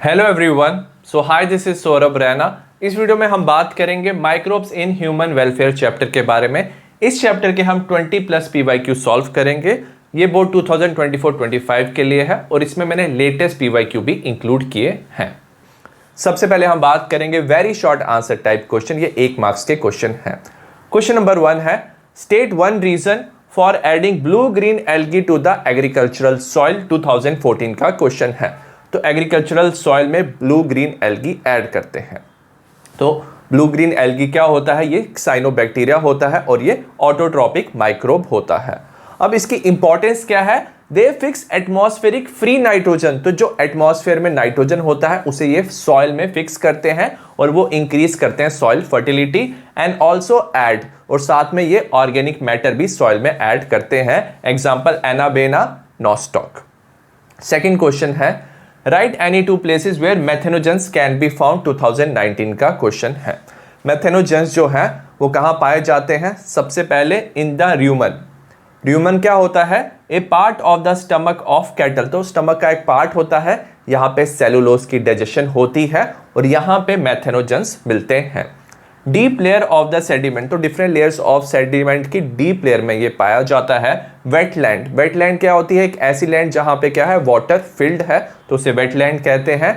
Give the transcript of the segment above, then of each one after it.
Hello everyone, so hi this is Saurabh Raina. इस video में हम बात करेंगे microbes in human welfare chapter के बारे में। इस चैप्टर के हम 20+ PYQ सॉल्व करेंगे। ये बोर्ड 2024-25 के लिए है और इसमें मैंने लेटेस्ट PYQ भी इंक्लूड किए हैं। सबसे पहले हम बात करेंगे very short answer type question. ये 1 मार्क्स के क्वेश्चन हैं। क्वेश्चन नंबर 1 है, state one reason for adding blue green algae to the agricultural soil. 2014 का क्वेश्चन है। तो एग्रीकल्चरल सॉइल में ब्लू ग्रीन एल्गी ऐड करते हैं। तो ब्लू ग्रीन एल्गी क्या होता है? ये साइनोबैक्टीरिया होता है और ये ऑटोट्रॉपिक माइक्रोब होता है। अब इसकी इंपॉर्टेंस क्या है? दे फिक्स एटमॉस्फेरिक फ्री नाइट्रोजन। तो जो एटमॉस्फेयर में नाइट्रोजन होता है उसे ये सॉइल में फिक्स करते हैं और वो इंक्रीज करते हैं soil fertility and also add, और साथ में ये ऑर्गेनिक मैटर भी सॉइल में ऐड करते हैं। Example Anabaena, Nostoc. Second question है, write any two places where methanogens can be found. 2019 का क्वेश्चन है। मेथेनोजेंस जो है वो कहाँ पाए जाते हैं? सबसे पहले इन द र्यूमन। र्यूमन क्या होता है? A part of the stomach of cattle. तो स्टमक का एक पार्ट होता है, यहाँ पे सेलुलोज की डाइजेशन होती है और यहाँ पे मेथेनोजेंस मिलते हैं। Deep layer of the sediment. तो डिफरेंट लेयर्स ऑफ सेडिमेंट की डीप लेयर में ये पाया जाता है। वेटलैंड। वेटलैंड क्या होती है? एक ऐसी लैंड जहां पे क्या है, वाटर फिल्ड है, तो उसे वेटलैंड कहते हैं।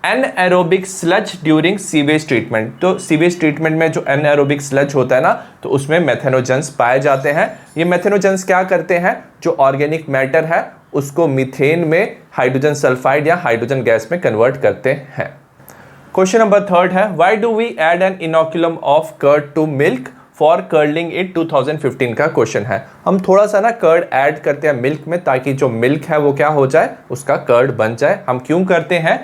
Anaerobic sludge during sewage treatment. तो सीवेज ट्रीटमेंट में जो एनएरोबिक स्लज होता है ना, तो उसमें मेथेनोजेंस पाए जाते हैं। ये मेथेनोजेंस क्या करते हैं? जो ऑर्गेनिक मैटर है उसको मीथेन में हाइड्रोजन सल्फाइड या हाइड्रोजन गैस में कन्वर्ट करते हैं। क्वेश्चन नंबर 3 है, why do we add an inoculum of curd to milk for curdling it. 2015 का क्वेश्चन है। हम थोड़ा सा ना कर्ड ऐड करते हैं मिल्क में ताकि जो मिल्क है वो क्या हो जाए, उसका कर्ड बन जाए। हम क्यों करते हैं?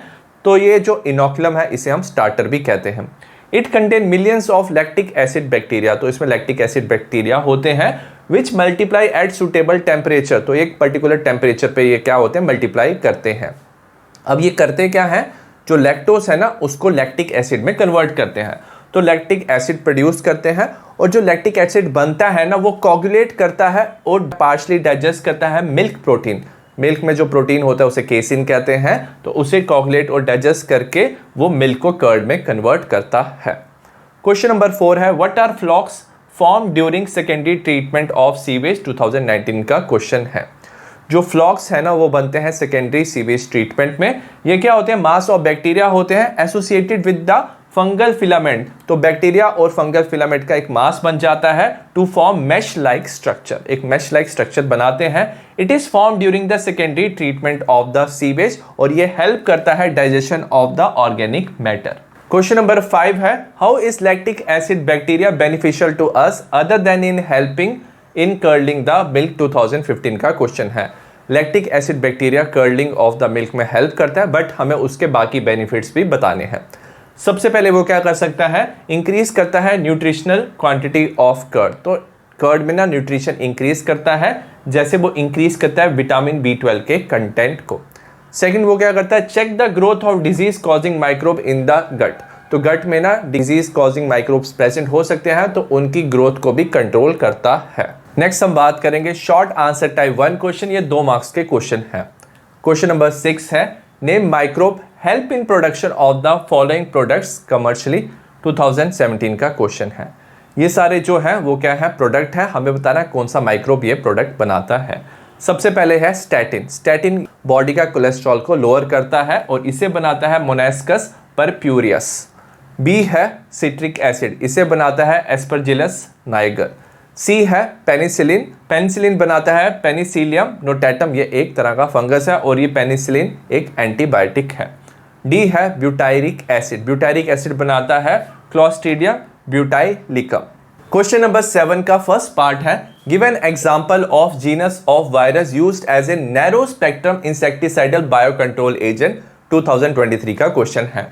तो ये जो इनोकुलम है इसे हम स्टार्टर भी कहते हैं। It contain millions of lactic acid bacteria. तो इसमें लैक्टिक एसिड बैक्टीरिया होते हैं विच मल्टीप्लाई एट सुटेबल टेम्परेचर। तो एक पर्टिकुलर टेम्परेचर पे ये क्या होते हैं, मल्टीप्लाई करते हैं। अब ये करते क्या है, जो लैक्टोस है ना उसको लैक्टिक एसिड में कन्वर्ट करते हैं। तो लैक्टिक एसिड प्रोड्यूस करते हैं और जो लैक्टिक एसिड बनता है ना वो कोगुलेट करता है और पार्शली डाइजेस्ट करता है मिल्क प्रोटीन। मिल्क में जो प्रोटीन होता है उसे केसिन कहते हैं। तो उसे कोगुलेट और डाइजेस्ट करके वो मिल्क को कर्ड में कन्वर्ट करता है। क्वेश्चन नंबर 4 है, what are flocs form during secondary treatment of sewage. 2019 का क्वेश्चन है। जो फ्लॉक्स है ना वो बनते हैं सेकेंडरी सीवेज ट्रीटमेंट में। ये क्या होते हैं? मास ऑफ बैक्टीरिया होते हैं associated with the fungal filament. तो बैक्टीरिया और फंगल फिलामेंट का एक मास बन जाता है to form mesh like structure. एक मैश लाइक स्ट्रक्चर बनाते हैं। It is form during the secondary treatment of the sewage और ये हेल्प करता है digestion of the organic matter. Question number 5 है, how is lactic acid bacteria beneficial to us other than in helping in curdling the milk. 2015 का question है। Lactic acid bacteria curling of the milk में help करता है but हमें उसके बाकी benefits भी बताने हैं। सबसे पहले वो क्या कर सकता है? इंक्रीज करता है न्यूट्रिशनल क्वांटिटी ऑफ कर्ड। तो कर्ड में ना न्यूट्रिशन इंक्रीज करता है, जैसे वो इंक्रीज करता है विटामिन B12 के कंटेंट को। सेकंड वो क्या करता है? Check the growth of disease causing microbe in the gut. तो गट में ना डिजीज कॉजिंग माइक्रोब्स प्रेजेंट हो सकते हैं तो उनकी ग्रोथ को भी कंट्रोल करता है। नेक्स्ट हम बात करेंगे शॉर्ट आंसर टाइप 1 क्वेश्चन। ये 2 मार्क्स के क्वेश्चन है। क्वेश्चन नंबर 6 है, name microbe help in production of the following products commercially. 2017 का क्वेश्चन है। ये सारे जो है वो क्या है, प्रोडक्ट है। हमें बताना है कौन सा माइक्रोब ये प्रोडक्ट बनाता है। सबसे पहले है स्टैटिन। स्टैटिन बॉडी का कोलेस्ट्रॉल को लोअर करता है और इसे बनाता है मोनास्कस परप्यूरियस। बी है सिट्रिक एसिड, इसे बनाता है एस्परजिलस नाइगर। सी है पेनिसिलिन। पेनिसिलिन बनाता है पेनिसिलियम नोटाटम। ये एक तरह का फंगस है और ये पेनिसिलिन एक एंटीबायोटिक है। डी है ब्यूटायरिक एसिड। ब्यूटायरिक एसिड बनाता है क्लोस्ट्रीडियम ब्यूटाइलिकम। क्वेश्चन नंबर 7 का फर्स्ट पार्ट है, give an example of genus of virus used as a narrow spectrum insecticidal biocontrol agent. 2023 का क्वेश्चन है।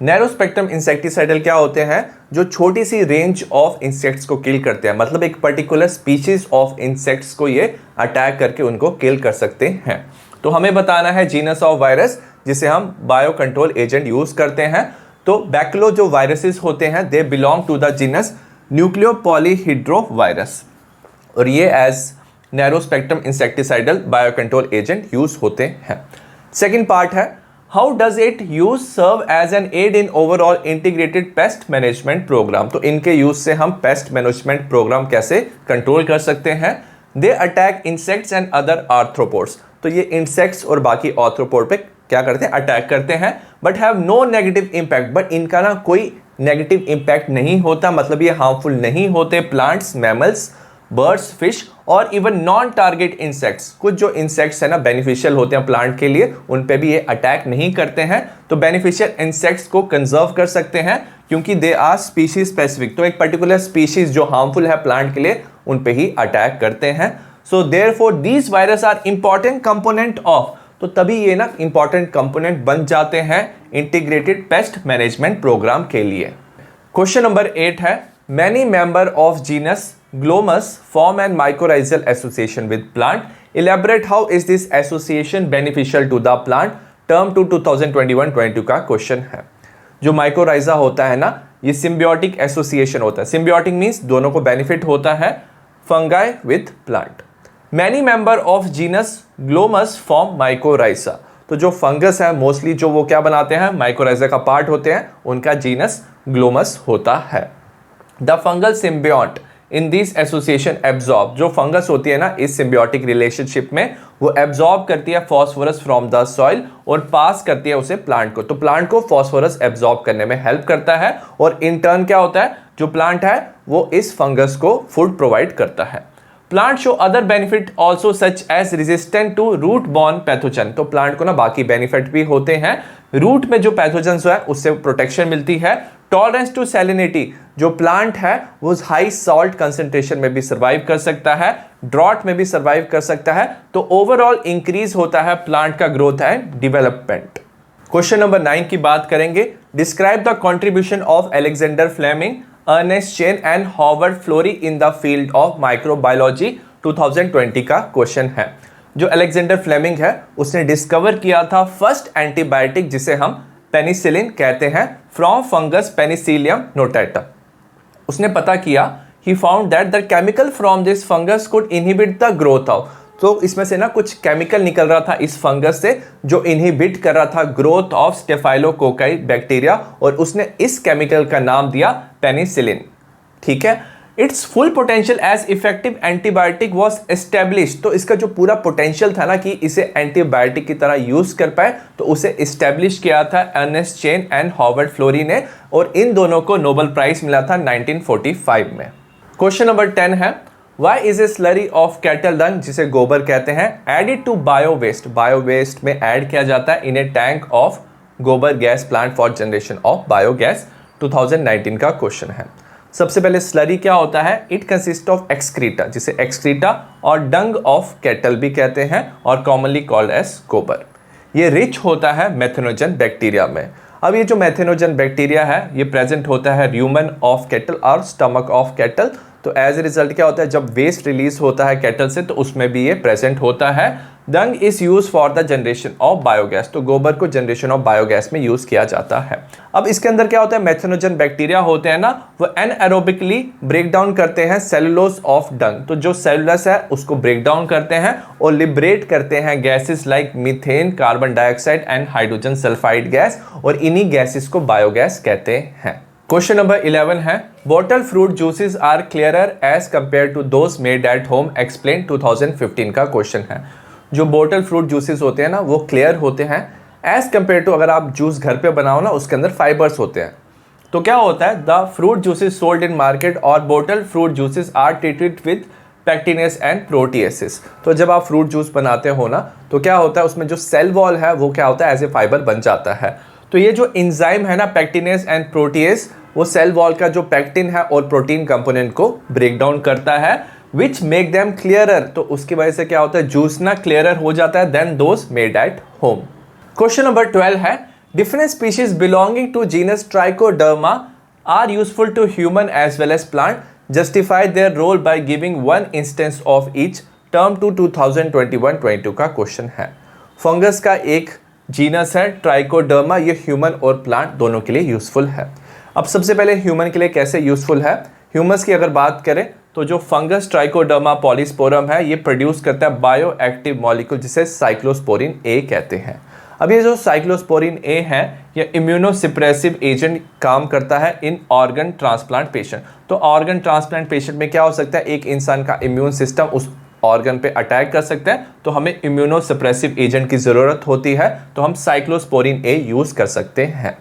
नैरो स्पेक्ट्रम इंसेक्टिसाइडल क्या होते हैं? जो छोटी सी रेंज ऑफ इंसेक्ट्स को किल करते हैं, मतलब एक पर्टिकुलर स्पीशीज ऑफ इंसेक्ट्स को ये अटैक करके उनको किल कर सकते हैं। तो हमें बताना है जीनस ऑफ वायरस जिसे हम बायो कंट्रोल एजेंट यूज करते हैं। तो बैक्लो जो वायरसेस होते हैं they belong to the genus nucleopolyhedrovirus और ये as narrow spectrum insecticidal bio control agent use होते हैं। सेकेंड पार्ट है, how does it use serve as an aid in overall integrated pest management programme. तो इनके use से हम pest management programme कैसे कंट्रोल कर सकते हैं। They attack insects and other arthropods. तो ये इंसेक्ट्स और बाकी आर्थ्रोपोड पे क्या करते हैं, अटैक करते हैं, but have no negative impact. But इनका ना कोई नेगेटिव इंपैक्ट नहीं होता, मतलब ये हार्मफुल नहीं होते प्लांट्स, मैमल्स, बर्ड्स, फिश और इवन नॉन टारगेट इंसेक्ट्स। कुछ जो इंसेक्ट्स है ना बेनिफिशियल होते हैं प्लांट के लिए, उन पे भी ये अटैक नहीं करते हैं। तो बेनिफिशियल इंसेक्ट्स को कंजर्व कर सकते हैं क्योंकि दे आर स्पीशीज स्पेसिफिक। तो एक पर्टिकुलर स्पीशीज जो हार्मफुल है प्लांट के लिए, उन पे ही अटैक करते हैं। So therefore these virus are important component of, तो तभी ये ना इंपॉर्टेंट कंपोनेंट बन जाते हैं इंटीग्रेटेड पेस्ट मैनेजमेंट प्रोग्राम के लिए। क्वेश्चन नंबर 8 है, many member of genus Glomus form an mycorrhizal association with plant. Elaborate how is this association beneficial to the plant. Term 2 2021-22 का क्वेश्चन है। जो माइकोराइजा होता है ना, ये सिम्बियोटिक एसोसिएशन होता है। सिम्बियोटिक मीन्स दोनों को बेनिफिट होता है, fungi with plant. Many member of genus Glomus form mycorrhiza. तो जो फंगस है मोस्टली जो वो क्या बनाते हैं, माइकोराइजा का पार्ट होते हैं, उनका जीनस ग्लोमस होता है। The fungal symbiote in this association absorb. जो फंगस होती है ना इस सिम्बियोटिक रिलेशनशिप में, वो एब्जॉर्ब करती है फॉस्फोरस फ्रॉम द सॉइल और पास करती है उसे प्लांट को। तो प्लांट को फॉस्फोरस एब्जॉर्ब करने में हेल्प करता है और इन टर्न क्या होता है, जो प्लांट है वो इस फंगस को फूड प्रोवाइड करता है। Plant show other benefit also such as resistant to root borne pathogen. तो प्लांट को ना बाकी बेनिफिट भी होते हैं, रूट में जो पैथोजन है उससे प्रोटेक्शन मिलती है। टॉलरेंस टू सैलिनिटी, जो प्लांट है वो हाई सॉल्ट कंसेंट्रेशन में भी सर्वाइव कर सकता है, ड्रॉट में भी सर्वाइव कर सकता है। तो ओवरऑल इंक्रीज होता है प्लांट का growth and development. Question number 9 की बात करेंगे। Describe the contribution of Alexander Fleming, Ernest Chain and Howard Florey in the field of microbiology. 2020 का क्वेश्चन है। जो अलेक्जेंडर फ्लेमिंग है उसने डिस्कवर किया था फर्स्ट एंटीबायोटिक जिसे हम पेनिसिलिन कहते हैं, फ्रॉम फंगस पेनिसिलियम नोटाटा। उसने पता किया, he found that the chemical from this fungus could inhibit the growth of. तो इसमें से ना कुछ केमिकल निकल रहा था इस फंगस से जो इनहिबिट कर रहा था ग्रोथ ऑफ स्टेफाइलोकोकाई बैक्टीरिया, और उसने इस केमिकल का नाम दिया पेनिसिलिन। ठीक है, its full potential as effective antibiotic was establish. तो इसका जो पूरा पोटेंशियल था ना कि इसे एंटीबायोटिक की तरह यूज कर पाए, तो उसे एस्टेब्लिश किया था Ernest Chain and Howard Florey ने, और इन दोनों को नोबेल प्राइज मिला था 1945 में। क्वेश्चन नंबर 10 है, why is a slurry of cattle dung, जिसे गोबर कहते हैं, added to bio waste. Bio waste में ऐड किया जाता है in a tank of gobar gas plant for generation of biogas. 2019 का क्वेश्चन है। सबसे पहले स्लरी क्या होता है, इट कंसिस्ट ऑफ एक्सक्रीटा, जिसे एक्सक्रीटा और डंग ऑफ कैटल भी कहते हैं और कॉमनली कॉल्ड एज गोबर। ये रिच होता है मेथनोजन बैक्टीरिया में। अब ये जो मेथनोजन बैक्टीरिया है ये प्रेजेंट होता है र्यूमन ऑफ कैटल और स्टमक ऑफ कैटल। तो एज ए रिजल्ट क्या होता है, जब वेस्ट रिलीज होता है कैटल से तो उसमें भी ये प्रेजेंट होता है। डंग is use for the generation of biogas. तो गोबर को जनरेशन ऑफ बायोगैस में यूज किया जाता है। अब इसके अंदर क्या होता है, मेथनोजन बैक्टीरिया होते हैं ना, वो एनएरोबिकली ब्रेक डाउन करते हैं सेलुलोज ऑफ डंग। तो जो सेलुलस है उसको ब्रेक डाउन करते हैं और लिबरेट करते हैं gases like methane, carbon dioxide and hydrogen sulphide gas, और इन्हीं गैसेस को बायोगैस कहते हैं। क्वेश्चन नंबर 11 है, bottle fruit juices are clearer as compare to those made at home, explain. 2015 का क्वेश्चन है। जो बॉटल फ्रूट जूसेस होते हैं ना वो क्लियर होते हैं एज कंपेयर टू अगर आप जूस घर पे बनाओ ना, उसके अंदर फाइबर्स होते हैं। तो क्या होता है, the fruit juices sold in market और bottle fruit juices are treated with pectinases and proteases. तो जब आप फ्रूट जूस बनाते हो ना तो क्या होता है, उसमें जो सेल वॉल है वो क्या होता है, एज ए फाइबर बन जाता है। तो ये जो एंजाइम है ना पैक्टिनेस एंड प्रोटीएस, वो सेल वॉल का जो पैक्टिन है और प्रोटीन कंपोनेंट को ब्रेक डाउन करता है, विच मेक देम क्लियरर। तो उसकी वजह से क्या होता है, जूस ना क्लियरर हो जाता है than those made at home. Question number 12 है, different species belonging to genus Trichoderma are useful to human as well as plant, justify their role by giving one instance of each. Term 2021-22 का question है। Fungus का एक genus है trichoderma, ये human और plant दोनों के लिए यूजफुल है। अब सबसे पहले ह्यूमन के लिए कैसे यूजफुल है, ह्यूमस की अगर बात करें तो जो फंगस ट्राइकोडर्मा पॉलीस्पोरम है ये प्रोड्यूस करता है बायो एक्टिव मॉलिक्यूल जिसे साइक्लोस्पोरिन ए कहते हैं। अब ये जो साइक्लोस्पोरिन ए है ये इम्यूनोसप्रेसिव एजेंट काम करता है इन ऑर्गन ट्रांसप्लांट पेशेंट। तो ऑर्गन ट्रांसप्लांट पेशेंट में क्या हो सकता है, एक इंसान का इम्यून सिस्टम उस ऑर्गन पे अटैक कर सकता है, तो हमें इम्यूनोसप्रेसिव एजेंट की ज़रूरत होती है, तो हम साइक्लोस्पोरिन ए यूज़ कर सकते हैं।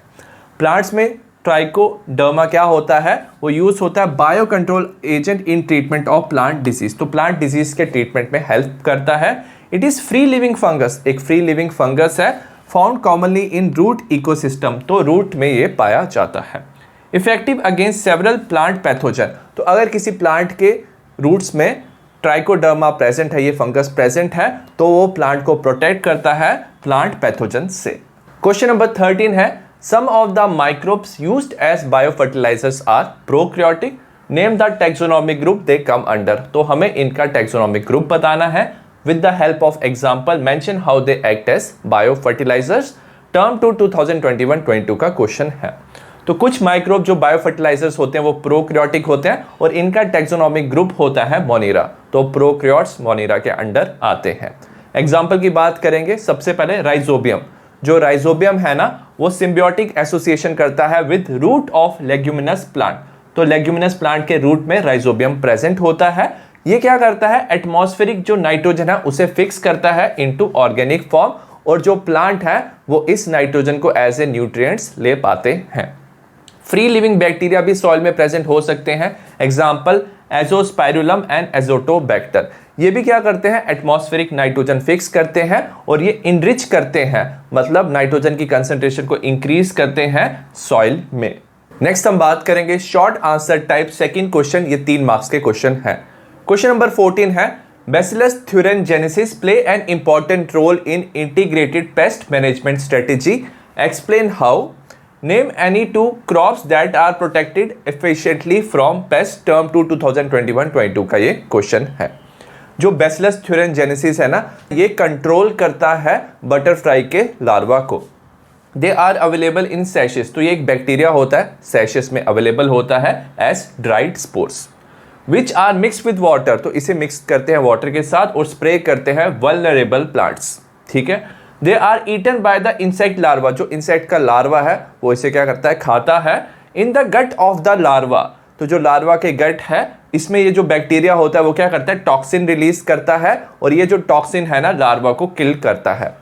प्लांट्स में ट्राइकोडर्मा क्या होता है, वो यूज़ होता है bio control agent in treatment of plant disease. तो प्लांट डिजीज के ट्रीटमेंट में हेल्प करता है। It is free living fungus, एक फ्री लिविंग फंगस है, found commonly in root ecosystem, तो रूट में ये पाया जाता है। Effective against several plant pathogen, तो अगर किसी प्लांट के रूट्स में ट्राइकोडर्मा प्रेजेंट है, ये फंगस प्रेजेंट है, तो वो प्लांट को प्रोटेक्ट करता है प्लांट पैथोजन से। क्वेश्चन नंबर 13 है, some of the microbes used as biofertilizers are prokaryotic, name the taxonomic group they come under. तो हमें इनका टैक्सोनॉमिक ग्रुप बताना है। With the help of example mention how they act as biofertilizers. Term 2 2021-22 का question है। तो कुछ microbe जो बायोफर्टिलाइजर्स होते हैं वो प्रोकैरियोटिक होते हैं और इनका टैक्सोनॉमिक ग्रुप होता है मोनिरा, तो प्रोकैरियोट्स मोनिरा के अंडर आते हैं। एग्जाम्पल की बात करेंगे, सबसे पहले राइजोबियम। जो राइजोबियम है ना, वो सिम्बियोटिक एसोसिएशन करता है with root of leguminous plant. तो लेग्यूमिनस प्लांट के रूट में राइजोबियम प्रेजेंट होता है। ये क्या करता है, एटमॉस्फेरिक जो नाइट्रोजन है उसे फिक्स करता है इनटू ऑर्गेनिक फॉर्म, और जो प्लांट है वो इस नाइट्रोजन को एज ए न्यूट्रिएंट्स ले पाते हैं। फ्री लिविंग बैक्टीरिया भी सॉइल में प्रेजेंट हो सकते हैं। Example Azospirillum and Azotobacter. ये भी क्या करते हैं, एटमॉस्फेरिक नाइट्रोजन फिक्स करते हैं और ये इनरिच करते हैं, मतलब नाइट्रोजन की कंसंट्रेशन को इंक्रीज करते हैं सॉइल में। नेक्स्ट हम बात करेंगे short answer type second question, ये 3 मार्क्स के क्वेश्चन है। क्वेश्चन नंबर 14 है, Bacillus thuringiensis play an important role in integrated pest management strategy, explain how, name any 2 crops that are protected efficiently from pest. Term 2 2021-22 का ये question है। जो bacillus thuringiensis है ना, ये कंट्रोल करता है बटरफ्लाई के लार्वा को। दे आर अवेलेबल इन सैशेस, तो ये एक बैक्टीरिया होता है, सैशेस में अवेलेबल होता है as dried spores. Which are mix with water, तो इसे मिक्स करते हैं वाटर के साथ और स्प्रे करते हैं वल्नरेबल प्लांट्स। ठीक है। They are eaten by the insect larva, जो इंसेक्ट का लार्वा है वो इसे क्या करता है, खाता है। In the gut of the larva, तो जो लार्वा के गट है इसमें ये जो बैक्टीरिया होता है वो क्या करता है, टॉक्सिन रिलीज करता है, और ये जो टॉक्सिन है ना लार्वा को किल करता है।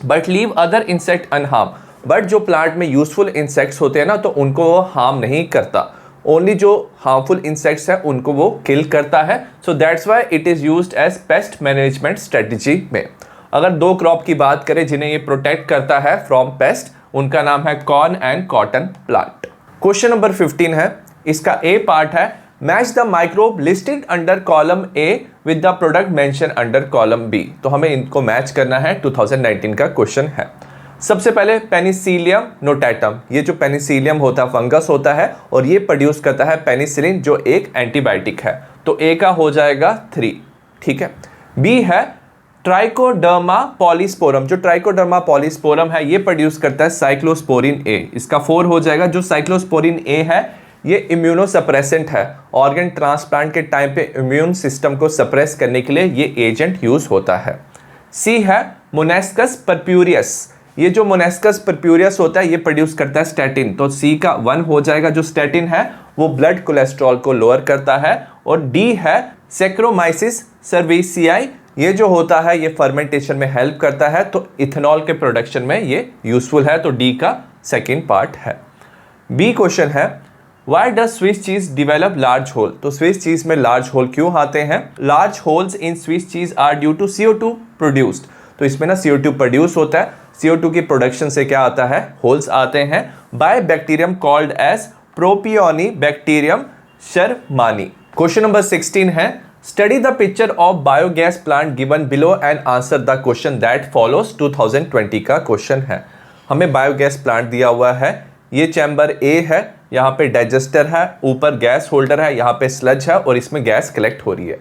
But leave other insect unharm, but जो प्लांट में यूजफुल इंसेक्ट्स होते हैं ना, तो उनको वो हार्म नहीं करता, ओनली जो हार्मफुल इंसेक्ट्स है उनको वो किल करता है। So that's why it is used as pest management strategy में। अगर 2 क्रॉप की बात करें जिन्हें ये प्रोटेक्ट करता है फ्रॉम पेस्ट, उनका नाम है corn and cotton plant. Question number 15 है, इसका ए पार्ट है, match the microbe listed under column A with the product mention under column B. तो हमें इनको मैच करना है, 2019 का क्वेश्चन है। सबसे पहले पेनिसिलियम नोटैटम, ये जो पेनिसिलियम होता है फंगस होता है और ये प्रोड्यूस करता है पेनिसिलिन जो एक एंटीबायोटिक है, तो ए का हो जाएगा 3। ठीक है। बी है ट्राइकोडर्मा पॉलीस्पोरम, जो ट्राइकोडर्मा पॉलीस्पोरम है ये प्रोड्यूस करता है साइक्लोस्पोरिन ए, इसका 4 हो जाएगा। जो साइक्लोस्पोरिन ए है ये इम्यूनोसप्रेसेंट है, ऑर्गन ट्रांसप्लांट के टाइम पे इम्यून सिस्टम को सप्रेस करने के लिए ये एजेंट यूज होता है। सी है मोनेस्कस परप्यूरियस, ये जो मोनेस्कस परप्यूरियस होता है ये प्रोड्यूस करता है स्टैटिन, तो सी का 1 हो जाएगा। जो स्टैटिन है वो ब्लड कोलेस्ट्रॉल को लोअर करता है। और डी है सैक्रोमाइसिस सर्विसियाई, ये जो होता है ये फर्मेंटेशन में हेल्प करता है, तो इथेनॉल के प्रोडक्शन में ये यूजफुल है, तो डी का सेकेंड पार्ट है। बी क्वेश्चन है, why does Swiss cheese develop large hole, तो स्विस चीज में लार्ज होल क्यों आते हैं। Large holes in Swiss cheese are due to CO2 produced, तो इसमें ना CO2 प्रोड्यूस होता है, CO2 की प्रोडक्शन से क्या आता है, होल्स आते हैं। By bacterium called as Propionibacterium shermanii. Question number 16 है, study the picture of biogas plant given below and answer the question that follows. 2020 का क्वेश्चन है। हमें बायोगैस प्लांट दिया हुआ है, ये चैम्बर ए है, यहाँ पे डाइजेस्टर है, ऊपर गैस होल्डर है, यहाँ पे स्लज है और इसमें गैस कलेक्ट हो रही है।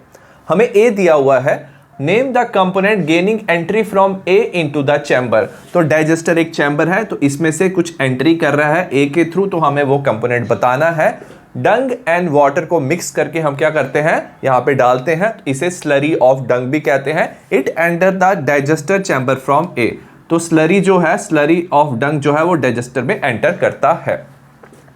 हमें ए दिया हुआ है, name the component gaining entry from A into the chamber, तो डाइजेस्टर एक चैम्बर है, तो इसमें से कुछ एंट्री कर रहा है ए के थ्रू, तो हमें वो कंपोनेंट बताना है। डंग एंड वाटर को मिक्स करके हम क्या करते हैं, यहाँ पे डालते हैं, इसे स्लरी ऑफ डंग भी कहते हैं। It enter the digester chamber from A, तो स्लरी जो है, स्लरी ऑफ डंग जो है वो डाइजेस्टर में एंटर करता है।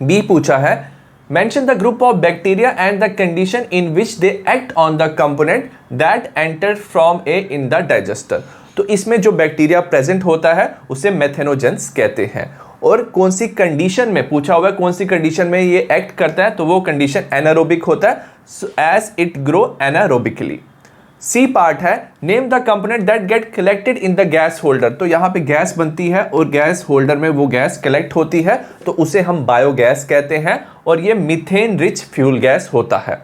बी पूछा है mention the group of bacteria and the condition in which they act on the component that enter from A in the digester. तो इसमें जो बैक्टीरिया प्रेजेंट होता है उसे मेथेनोजेंस कहते हैं। और कौन सी कंडीशन में पूछा हुआ है, कौन सी कंडीशन में ये एक्ट करता है, तो वो कंडीशन एनारोबिक होता है, as it grow anaerobically. C part है name the component that get collected in the gas holder. तो यहाँ पे गैस बनती है और गैस होल्डर में वो गैस कलेक्ट होती है, तो उसे हम बायोगैस कहते हैं और ये मीथेन रिच फ्यूल गैस होता है।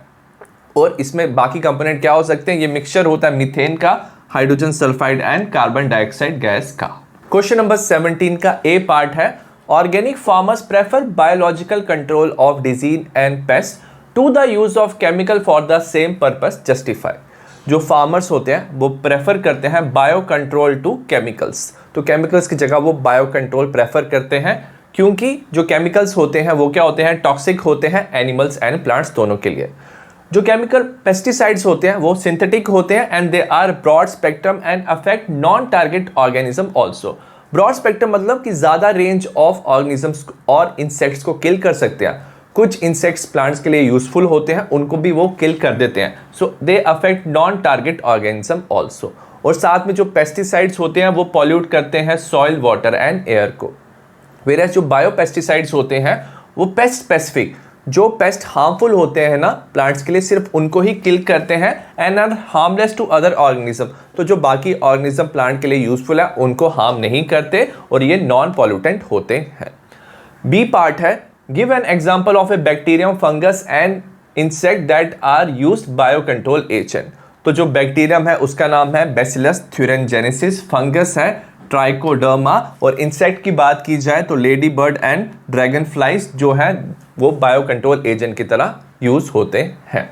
और इसमें बाकी कंपोनेंट क्या हो सकते हैं, ये मिक्सचर होता है मीथेन का, hydrogen sulphide and carbon dioxide gas का। क्वेश्चन नंबर 17 का ए पार्ट है organic farmers prefer biological control of disease and pest to the use of chemical for the same purpose justify. जो farmers होते हैं वो prefer करते हैं bio control to chemicals, तो केमिकल्स की जगह वो बायो कंट्रोल प्रेफर करते हैं, क्योंकि जो केमिकल्स होते हैं वो क्या होते हैं, टॉक्सिक होते हैं एनिमल्स एंड प्लांट्स दोनों के लिए। जो केमिकल पेस्टिसाइड्स होते हैं वो सिंथेटिक होते हैं and they are broad spectrum and affect non target organism also. Broad spectrum मतलब कि ज़्यादा रेंज ऑफ ऑर्गेनिजम्स और इंसेक्ट्स को किल कर सकते हैं। कुछ इंसेक्ट्स प्लांट्स के लिए यूजफुल होते हैं, उनको भी वो किल कर देते हैं, so they affect non target organism also. और साथ में जो पेस्टिसाइड्स होते हैं वो पॉल्यूट करते हैं सॉइल, वाटर एंड एयर को। वेराज जो बायो पेस्टिसाइड्स होते हैं वो पेस्ट स्पेसिफिक, जो पेस्ट हार्मफुल होते हैं ना प्लांट्स के लिए, सिर्फ उनको ही किल करते हैं and are harmless to other organism. तो जो बाकी ऑर्गेनिज्म प्लांट के लिए यूजफुल है उनको हार्म नहीं करते और ये नॉन पॉल्यूटेंट होते हैं। बी पार्ट है give an example of a bacterium, fungus and insect that are used bio control agent. तो जो बैक्टीरियम है उसका नाम है बैसिलस थ्यूरेंजेनेसिस, फंगस है ट्राइकोडर्मा, और इंसेक्ट की बात की जाए तो ladybird and dragonflies जो है वो बायो कंट्रोल एजेंट की तरह यूज होते हैं।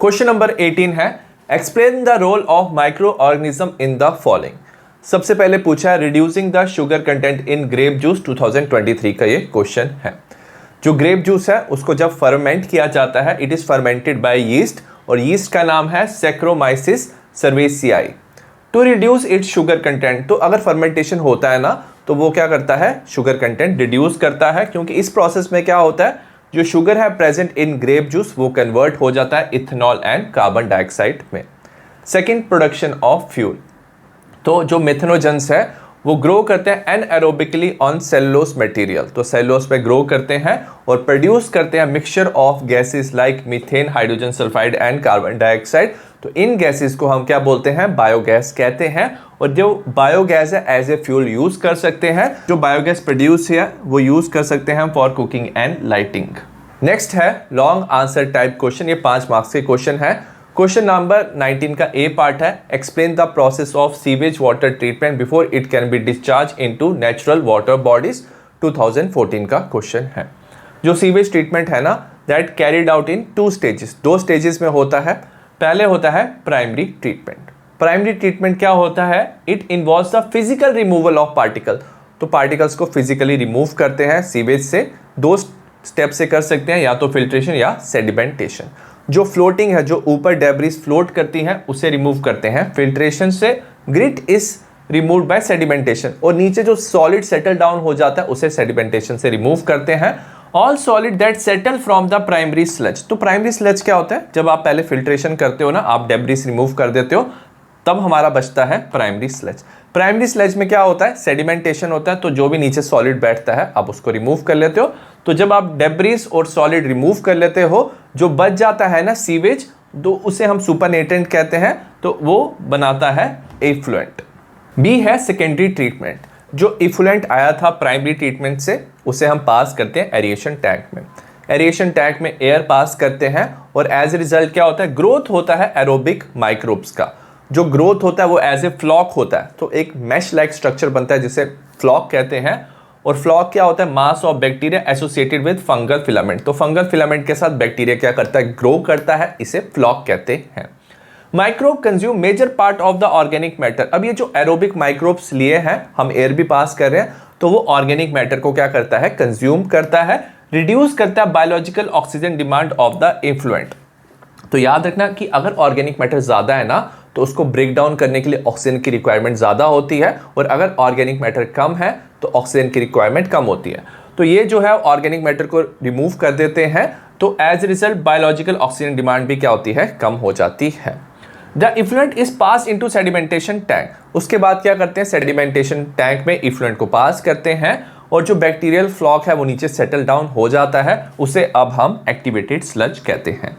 क्वेश्चन नंबर 18 है explain the role of micro organism in the following. सबसे पहले पूछा है reducing the sugar content in grape juice, 2023 का ये क्वेश्चन है। जो ग्रेप जूस है उसको जब फर्मेंट किया जाता है it is fermented by yeast, और यीस्ट का नाम है Saccharomyces cerevisiae to reduce its sugar content. तो अगर फर्मेंटेशन होता है ना तो वो क्या करता है, शुगर कंटेंट रिड्यूस करता है, क्योंकि इस प्रोसेस में क्या होता है, जो शुगर है प्रेजेंट इन ग्रेप जूस वो कन्वर्ट हो जाता है इथेनॉल एंड कार्बन डाइऑक्साइड में। Second, production of fuel. तो जो मेथनोजेंस है वो ग्रो करते हैं एनएरोबिकली ऑन सेलुलोज मटेरियल, तो सेलुलोज पे ग्रो करते हैं और प्रोड्यूस करते हैं mixture of gases like methane, hydrogen sulphide and carbon dioxide. तो इन गैसेस को हम क्या बोलते हैं, बायोगैस कहते हैं। और जो बायोगैस है एज ए फ्यूल यूज कर सकते हैं। जो बायोगैस प्रोड्यूस है वो यूज कर सकते हैं for cooking and lighting. Next है लॉन्ग आंसर टाइप क्वेश्चन, ये 5 मार्क्स के क्वेश्चन है। क्वेश्चन नंबर 19 का ए पार्ट है explain the process of sewage water treatment before it can be discharge into natural water bodies, 2014 का question है। जो sewage treatment है ना that carried out in 2 stages, 2 stages में होता है। पहले होता है प्राइमरी ट्रीटमेंट। प्राइमरी ट्रीटमेंट क्या होता है, it involves the physical removal of particle. तो पार्टिकल्स को फिजिकली रिमूव करते हैं सीवेज से, 2 स्टेप से कर सकते हैं, या तो फिल्ट्रेशन या सेडिमेंटेशन। जो फ्लोटिंग है, जो ऊपर डेब्रिस फ्लोट करती हैं उसे रिमूव करते हैं फिल्ट्रेशन से। Grit is removed by sedimentation, और नीचे जो सॉलिड सेटल डाउन हो जाता है उसे सेडिमेंटेशन से रिमूव करते हैं। All solid that settle from the primary sludge. तो प्राइमरी स्लज क्या होता है, जब आप पहले फिल्ट्रेशन करते हो ना, आप डेब्रिस रिमूव कर देते हो, तब हमारा बचता है प्राइमरी स्लज। प्राइमरी स्लज में क्या होता है, सेडिमेंटेशन होता है, तो जो भी नीचे सॉलिड बैठता है आप उसको रिमूव कर लेते हो। तो जब आप डेब्रिस और सॉलिड रिमूव कर लेते हो, जो बच जाता है ना सीवेज, तो उसे हम सुपरनेटेंट कहते हैं, तो वो बनाता है इफ्लुएंट। बी है सेकेंडरी ट्रीटमेंट। जो इफ्लुएंट आया था प्राइमरी ट्रीटमेंट से उसे हम पास करते हैं एरिएशन टैंक में। एरिएशन टैंक में एयर पास करते हैं और एज ए रिजल्ट क्या होता है, ग्रोथ होता है एरोबिक माइक्रोब्स का। जो ग्रोथ होता है वो एज ए फ्लॉक होता है, तो एक मैश लाइक स्ट्रक्चर बनता है जिसे फ्लॉक कहते हैं। और फ्लॉक क्या होता है, mass of bacteria associated with fungal filament. तो फंगल फिलामेंट के साथ बैक्टीरिया क्या करता है, ग्रो करता है, इसे फ्लॉक कहते हैं। Microbe consume major part of the organic matter. अब ये जो एरोबिक माइक्रोब्स लिए हैं, हम एयर भी पास कर रहे हैं, तो वो ऑर्गेनिक मैटर को क्या करता है, कंज्यूम करता है, रिड्यूस करता है biological oxygen demand of the effluent. तो याद रखना कि अगर ऑर्गेनिक मैटर ज्यादा है ना तो उसको ब्रेक डाउन करने के लिए ऑक्सीजन की रिक्वायरमेंट ज़्यादा होती है, और अगर ऑर्गेनिक मैटर कम है तो ऑक्सीजन की रिक्वायरमेंट कम होती है। तो ये जो है ऑर्गेनिक मैटर को रिमूव कर देते हैं, तो as a result biological oxygen demand भी क्या होती है, कम हो जाती है। The effluent is pass into sedimentation tank. उसके बाद क्या करते हैं, सेडिमेंटेशन टैंक में इफ्लुएंट को पास करते हैं, और जो बैक्टीरियल फ्लॉक है वो नीचे सेटल डाउन हो जाता है, उसे अब हम एक्टिवेटेड स्लज कहते हैं।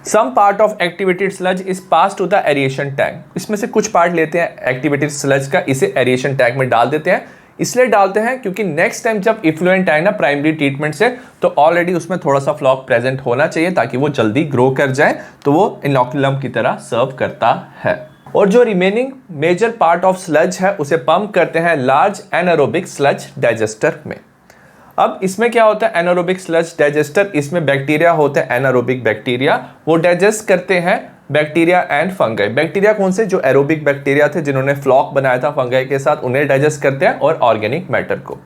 Some part of activated sludge is pass to the aeration tank. इसमें से कुछ पार्ट लेते हैं एक्टिवेटेड स्लज का, इसे एरिएशन टैंक में डाल देते हैं। इसलिए डालते हैं क्योंकि नेक्स्ट टाइम जब इफ्लुएंट आए ना प्राइमरी ट्रीटमेंट से, तो ऑलरेडी उसमें थोड़ा सा फ्लॉक प्रेजेंट होना चाहिए ताकि वो जल्दी ग्रो कर जाए, तो वो इनोकुलम की तरह सर्व करता है। और जो remaining major part of sludge है उसे पंप करते हैं लार्ज एनारोबिक स्लज डाइजेस्टर में। अब इसमें क्या होता है, एनारोबिक स्लज डाइजेस्टर, इसमें बैक्टीरिया होते हैं एनारोबिक बैक्टीरिया, वो डाइजेस्ट करते हैं बैक्टीरिया एंड फंगाई। बैक्टीरिया कौन से, जो एरोबिक बैक्टीरिया थे जिन्होंने फ्लॉक बनाया था फंगाई के साथ, उन्हें डाइजेस्ट करते हैं और ऑर्गेनिक मैटर को।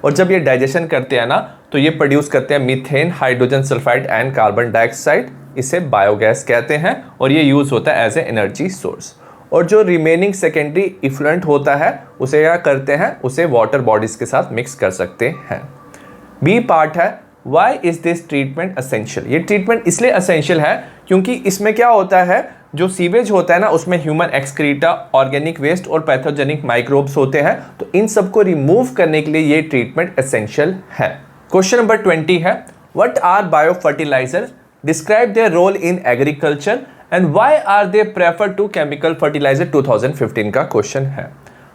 और जब ये डाइजेशन करते हैं ना, तो ये प्रोड्यूस करते हैं methane, hydrogen sulphide and carbon dioxide, इसे बायोगैस कहते हैं, और ये यूज होता है एज ए एनर्जी सोर्स। और जो रिमेनिंग सेकेंडरी इफ्लुएंट होता है उसे क्या करते हैं, उसे वाटर बॉडीज के साथ मिक्स कर सकते हैं। बी पार्ट है, why is this treatment essential. ये ट्रीटमेंट इसलिए असेंशियल है क्योंकि इसमें क्या होता है, जो सीवेज होता है ना उसमें ह्यूमन एक्सक्रीटा, ऑर्गेनिक वेस्ट और पैथोजेनिक माइक्रोब्स होते हैं, तो इन सबको रिमूव करने के लिए ये ट्रीटमेंट एसेंशियल है। क्वेश्चन नंबर 20 है, what are bio fertilizer, describe their role in agriculture and why are they prefer to chemical fertilizer. 2015 का क्वेश्चन है।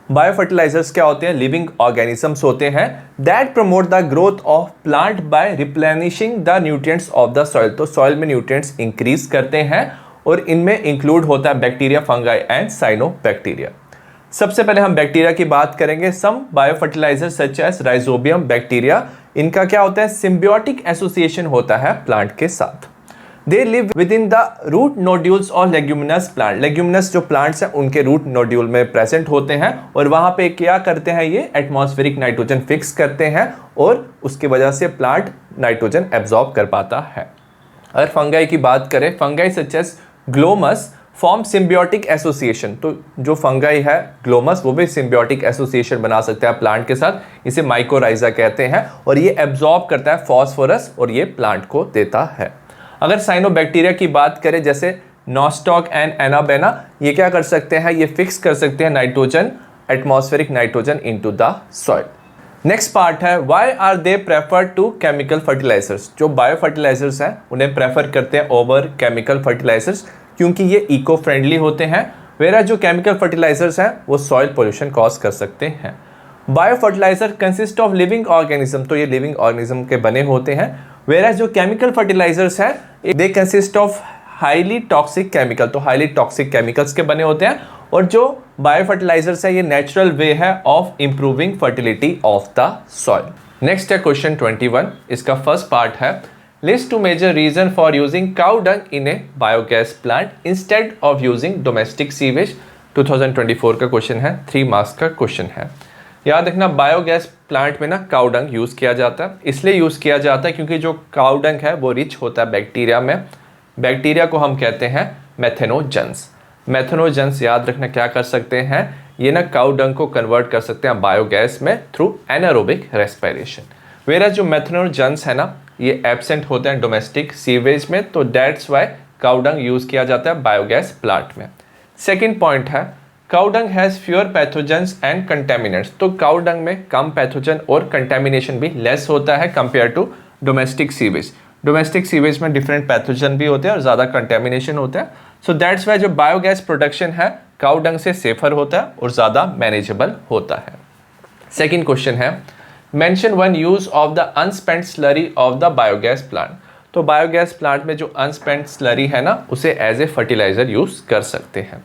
बायो फर्टिलाइजर्स क्या होते हैं, लिविंग ऑर्गेनिजम्स होते हैं that promote the growth of plant by replenishing the nutrients of the soil. तो soil में nutrients increase करते हैं, और इनमें इंक्लूड होता है बैक्टीरिया, फंगाई एंड साइनोबैक्टीरिया। सबसे पहले हम बैक्टीरिया की बात करेंगे। Some bio fertilizer such as Rhizobium bacteria, इनका क्या होता है, सिम्बियोटिक एसोसिएशन होता है प्लांट के साथ। They live within the root nodules और लेग्यूमिनस प्लांट। लेग्यूमिनस जो प्लांट्स हैं उनके रूट नोड्यूल में प्रेजेंट होते हैं, और वहां पे क्या करते हैं, ये एटमॉस्फेरिक नाइट्रोजन फिक्स करते हैं, और उसकी वजह से प्लांट नाइट्रोजन एब्जॉर्ब कर पाता है। अगर फंगाई की बात करें, fungi such as Glomus form symbiotic association. तो जो फंगाई है ग्लोमस, वो भी सिम्बियोटिक एसोसिएशन बना सकता है प्लांट के साथ, इसे माइकोराइजा कहते हैं, और ये एब्जॉर्ब करता है फॉस्फोरस और ये प्लांट को देता है। अगर साइनोबैक्टीरिया की बात करें, जैसे नॉस्टॉक एंड एनाबेना, ये क्या कर सकते हैं, ये फिक्स कर सकते हैं nitrogen, atmospheric nitrogen into the soil. Next part है, why are they prefer to chemical fertilizers. जो बायो फर्टिलाइजर्स हैं उन्हें प्रेफर करते हैं ओवर केमिकल फर्टिलाइजर्स, क्योंकि ये इको फ्रेंडली होते हैं, वेरा जो केमिकल फर्टिलाइजर्स हैं वो सॉइल पोल्यूशन कॉज कर सकते हैं। Bio fertilizer consist of living organism, तो ये लिविंग ऑर्गेनिज्म के बने होते हैं, वेरा जो केमिकल फर्टिलाइजर्स हैं they consist of highly toxic chemical, तो हाईली टॉक्सिक केमिकल्स के बने होते हैं। और जो बायो फर्टिलाइजर्स है ये नेचुरल वे है of improving fertility of the soil. Next है क्वेश्चन 21, इसका फर्स्ट पार्ट है, list two major reason for using cow dung in a biogas plant instead of using domestic sewage. 2024 का question है, 3 marks का question है। याद रखना, बायोगैस प्लांट में ना काउ डंग यूज़ किया जाता है, इसलिए यूज़ किया जाता है क्योंकि जो काउ डंग है वो रिच होता है बैक्टीरिया में। बैक्टीरिया को हम कहते हैं मेथेनोजेंस। मेथेनोजेंस याद रखना क्या कर सकते हैं, ये ना काउ डंग को कन्वर्ट कर सकते हैं बायोगैस में थ्रू एनारोबिक रेस्पिरेशन। वेरा जो मेथेनोजेंस है ना ये एब्सेंट होते हैं डोमेस्टिक सीवेज में, तो that's why cow dung use किया जाता है बायोगैस प्लांट में। सेकेंड पॉइंट है, cow dung has fewer pathogens and contaminants. तो काउ डंग में कम पैथोजन और कंटेमिनेशन भी लेस होता है compare to domestic sewage. Domestic sewage में डिफरेंट पैथोजन भी होते हैं और ज़्यादा कंटेमिनेशन होता है, सो दैट्स वाई जो बायोगैस प्रोडक्शन है काउ डंग से सेफर होता है और ज़्यादा मैनेजेबल होता है। सेकेंड क्वेश्चन है, mention one use of the unspent slurry of the biogas plant. तो बायोगैस प्लांट में जो अनस्पेंट स्लरी है ना उसे एज ए फर्टिलाइजर यूज कर सकते हैं।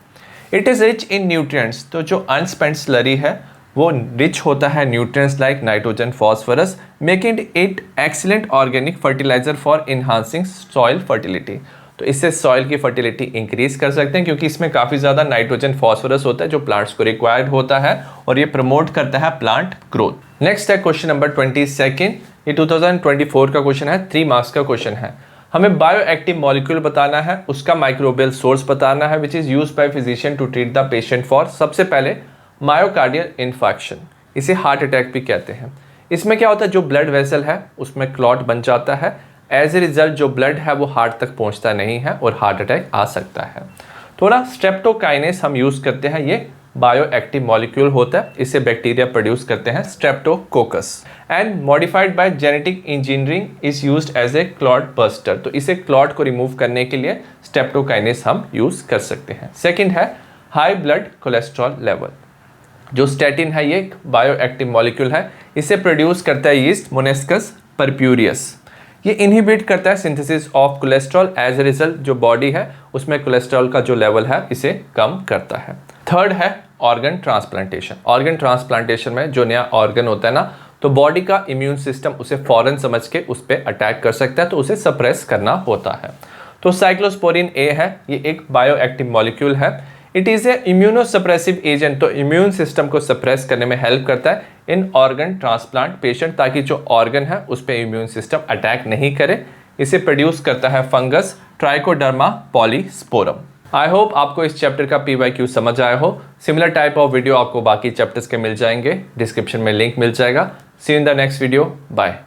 It is rich in nutrients. तो जो अनस्पेंट स्लरी है वो रिच होता है nutrients like nitrogen, phosphorus, making it excellent organic fertilizer for enhancing soil fertility. तो इससे सॉइल की फर्टिलिटी इंक्रीज कर सकते हैं क्योंकि इसमें काफ़ी ज़्यादा नाइट्रोजन, फॉस्फोरस होता है जो प्लांट्स को रिक्वायर्ड होता है, और ये प्रमोट करता है प्लांट ग्रोथ। नेक्स्ट है क्वेश्चन नंबर 22। ये 2024 का क्वेश्चन है, 3 मार्क्स का क्वेश्चन है। हमें बायो एक्टिव मॉलिक्यूल बताना है, उसका माइक्रोबियल सोर्स बताना है which is used by physician to treat the patient for सबसे पहले मायोकार्डियल इन्फेक्शन, इसे हार्ट अटैक भी कहते हैं। इसमें क्या होता है, जो ब्लड वेसल है उसमें क्लॉट बन जाता है, एज ए रिजल्ट जो ब्लड है वो हार्ट तक पहुंचता नहीं है और हार्ट अटैक आ सकता है। थोड़ा स्ट्रेप्टोकाइनेस हम यूज़ करते हैं, ये बायो एक्टिव मॉलिक्यूल होता है, इसे बैक्टीरिया प्रोड्यूस करते हैं, streptococcus. And modified by genetic engineering is used as a clot buster, तो इसे क्लॉट को रिमूव करने के लिए स्ट्रेप्टोकाइनेस हम यूज़ कर सकते हैं। सेकेंड है हाई ब्लड कोलेस्ट्रॉल लेवल, जो स्टैटिन है ये एक बायो एक्टिव मॉलिक्यूल है, इसे प्रोड्यूस करता है यीस्ट मोनेस्कस परप्यूरियस। ये इनहिबिट करता है synthesis of cholesterol, as a result जो बॉडी है उसमें कोलेस्ट्रॉल का जो लेवल है इसे कम करता है। थर्ड है ऑर्गन ट्रांसप्लांटेशन। ऑर्गन ट्रांसप्लांटेशन में जो नया ऑर्गन होता है ना, तो बॉडी का इम्यून सिस्टम उसे फौरन समझ के उस पर अटैक कर सकता है, तो उसे सप्रेस करना होता है। तो साइक्लोस्पोरिन ए है, ये एक बायो एक्टिव मॉलिक्यूल है, it is a immunosuppressive agent, तो इम्यून सिस्टम को सप्रेस करने में हेल्प करता है इन ऑर्गन ट्रांसप्लांट पेशेंट, ताकि जो ऑर्गन है उस पर इम्यून सिस्टम अटैक नहीं करे। इसे प्रोड्यूस करता है fungus trichoderma polysporum. I hope आपको इस चैप्टर का PYQ समझ आया हो। सिमिलर टाइप ऑफ वीडियो आपको बाकी चैप्टर्स के मिल जाएंगे, डिस्क्रिप्शन में लिंक मिल जाएगा। See you in the next video, bye.